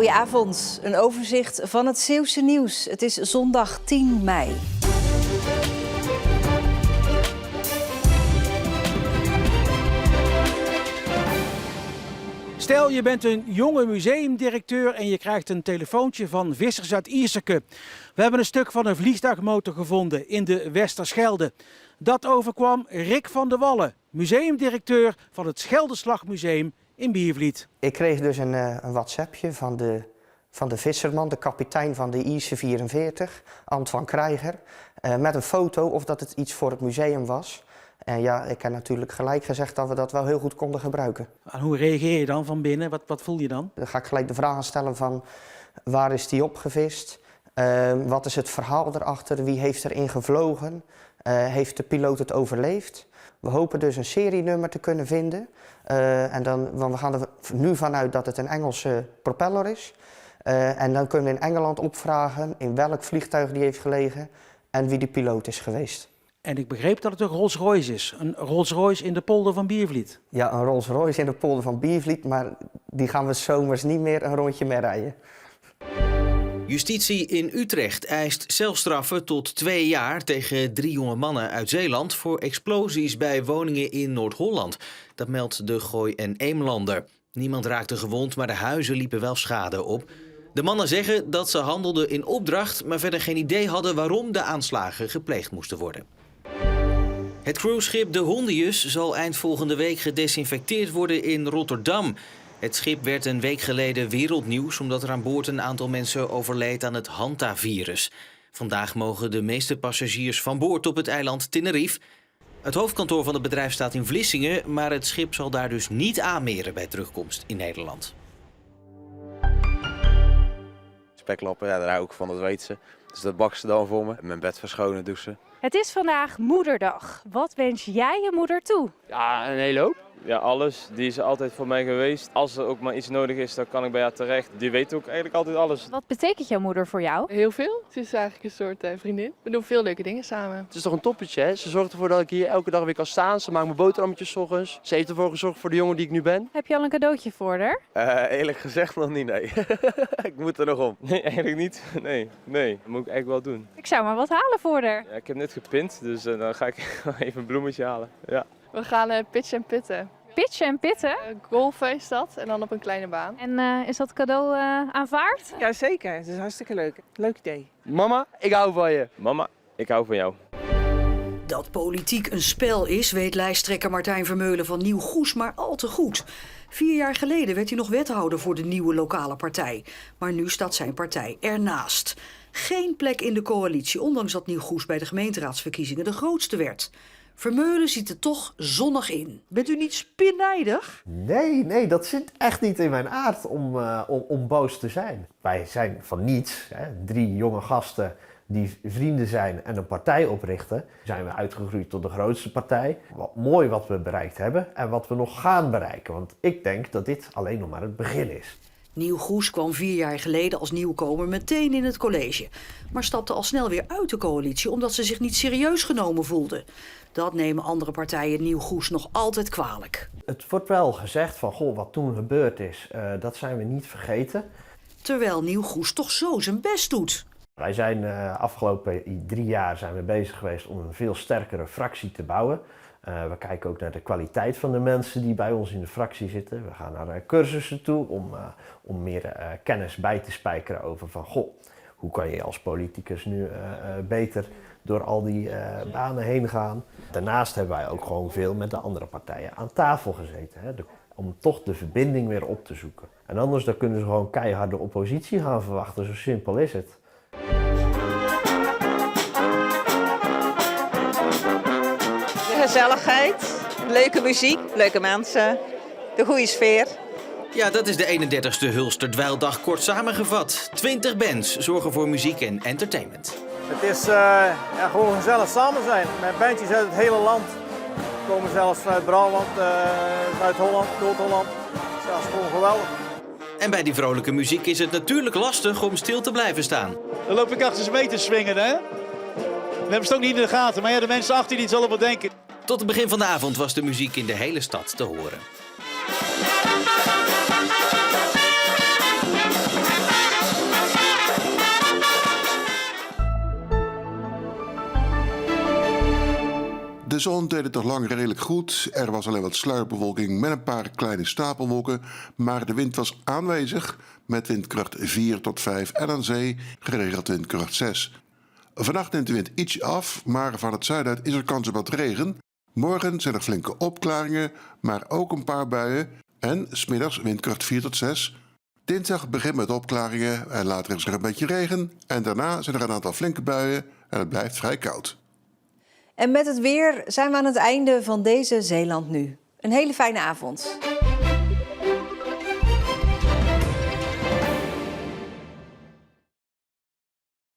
Goedenavond, een overzicht van het Zeeuwse nieuws. Het is zondag 10 mei. Stel, je bent een jonge museumdirecteur en je krijgt een telefoontje van vissers uit Ierseke. We hebben een stuk van een vliegtuigmotor gevonden in de Westerschelde. Dat overkwam Rick van der Wallen, museumdirecteur van het Scheldeslagmuseum in Biervliet. Ik kreeg dus een WhatsAppje van de visserman, de kapitein van de Ierse 44, Ant van Krijger, met een foto of dat het iets voor het museum was. En ja, ik heb natuurlijk gelijk gezegd dat we dat wel heel goed konden gebruiken. En hoe reageer je dan van binnen? Wat voel je dan? Dan ga ik gelijk de vragen stellen van waar is die opgevist? Wat is het verhaal erachter? Wie heeft erin gevlogen? Heeft de piloot het overleefd? We hopen dus een serienummer te kunnen vinden. Want we gaan er nu vanuit dat het een Engelse propeller is. En dan kunnen we in Engeland opvragen in welk vliegtuig die heeft gelegen en wie de piloot is geweest. En ik begreep dat het een Rolls-Royce is. Een Rolls-Royce in de polder van Biervliet. Ja, een Rolls-Royce in de polder van Biervliet, maar die gaan we zomers niet meer een rondje mee rijden. Justitie in Utrecht eist celstraffen tot 2 jaar tegen 3 jonge mannen uit Zeeland voor explosies bij woningen in Noord-Holland. Dat meldt de Gooi en Eemlander. Niemand raakte gewond, maar de huizen liepen wel schade op. De mannen zeggen dat ze handelden in opdracht, maar verder geen idee hadden waarom de aanslagen gepleegd moesten worden. Het cruiseschip De Hondius zal eind volgende week gedesinfecteerd worden in Rotterdam. Het schip werd een week geleden wereldnieuws omdat er aan boord een aantal mensen overleed aan het Hantavirus. Vandaag mogen de meeste passagiers van boord op het eiland Tenerife. Het hoofdkantoor van het bedrijf staat in Vlissingen, maar het schip zal daar dus niet aanmeren bij terugkomst in Nederland. Speklappen, ja, daar hou ik van, dat weet ze. Dus dat bak ze dan voor me. Mijn bed verschonen, douchen. Het is vandaag Moederdag. Wat wens jij je moeder toe? Ja, een hele hoop. Ja, alles. Die is altijd voor mij geweest. Als er ook maar iets nodig is, dan kan ik bij haar terecht. Die weet ook eigenlijk altijd alles. Wat betekent jouw moeder voor jou? Heel veel. Ze is eigenlijk een soort vriendin. We doen veel leuke dingen samen. Het is toch een toppetje, hè? Ze zorgt ervoor dat ik hier elke dag weer kan staan. Ze maakt mijn boterhammetjes 's ochtends. Ze heeft ervoor gezorgd voor de jongen die ik nu ben. Heb je al een cadeautje voor haar? Eerlijk gezegd nog niet, nee. Ik moet er nog om. Nee, eigenlijk niet. Nee. Dat moet ik eigenlijk wel doen. Ik zou maar wat halen voor haar. Ja, ik heb net gepint, dus dan ga ik even een bloemetje halen. Ja. We gaan pitchen en pitten. Pitchen en pitten? Golfen is dat en dan op een kleine baan. En is dat cadeau aanvaard? Jazeker, het is hartstikke leuk. Leuk idee. Mama, ik hou van je. Mama, ik hou van jou. Dat politiek een spel is, weet lijsttrekker Martijn Vermeulen van Nieuw Goes maar al te goed. 4 jaar geleden werd hij nog wethouder voor de nieuwe lokale partij. Maar nu staat zijn partij ernaast. Geen plek in de coalitie, ondanks dat Nieuw Goes bij de gemeenteraadsverkiezingen de grootste werd. Vermeulen ziet het toch zonnig in. Bent u niet spinnijdig? Nee, dat zit echt niet in mijn aard om boos te zijn. Wij zijn van niets, 3 jonge gasten die vrienden zijn en een partij oprichten. Zijn we uitgegroeid tot de grootste partij. Wat mooi wat we bereikt hebben en wat we nog gaan bereiken. Want ik denk dat dit alleen nog maar het begin is. Nieuw Goes kwam 4 jaar geleden als nieuwkomer meteen in het college. Maar stapte al snel weer uit de coalitie omdat ze zich niet serieus genomen voelden. Dat nemen andere partijen Nieuw Goes nog altijd kwalijk. Het wordt wel gezegd van, goh, wat toen gebeurd is, dat zijn we niet vergeten. Terwijl Nieuw Goes toch zo zijn best doet. Wij zijn afgelopen 3 jaar zijn we bezig geweest om een veel sterkere fractie te bouwen. We kijken ook naar de kwaliteit van de mensen die bij ons in de fractie zitten. We gaan naar cursussen toe om meer kennis bij te spijkeren over van, goh, hoe kan je als politicus nu beter door al die banen heen gaan. Daarnaast hebben wij ook gewoon veel met de andere partijen aan tafel gezeten. Hè, om toch de verbinding weer op te zoeken. En anders dan kunnen ze gewoon keiharde oppositie gaan verwachten. Zo simpel is het. Gezelligheid, leuke muziek, leuke mensen, de goede sfeer. Ja, dat is de 31ste Hulsterdweildag kort samengevat. 20 bands zorgen voor muziek en entertainment. Het is gewoon gezellig samen zijn met bandjes uit het hele land. We komen zelfs vanuit Brabant, Zuid-Holland, Noord-Holland. Dat is gewoon geweldig. En bij die vrolijke muziek is het natuurlijk lastig om stil te blijven staan. Dan loop ik achter ze mee te swingen, hè? We hebben het ook niet in de gaten, maar ja, de mensen achter die zullen wel denken. Tot het begin van de avond was de muziek in de hele stad te horen. zon deed het nog lang redelijk goed. Er was alleen wat sluierbewolking met een paar kleine stapelwolken. Maar de wind was aanwezig met windkracht 4 tot 5 en aan zee geregeld windkracht 6. Vannacht neemt de wind iets af, maar van het zuiden uit is er kans op wat regen. Morgen zijn er flinke opklaringen, maar ook een paar buien. En 's middags windkracht 4 tot 6. Dinsdag begint met opklaringen en later is er een beetje regen. En daarna zijn er een aantal flinke buien en het blijft vrij koud. En met het weer zijn we aan het einde van deze Zeeland Nu. Een hele fijne avond.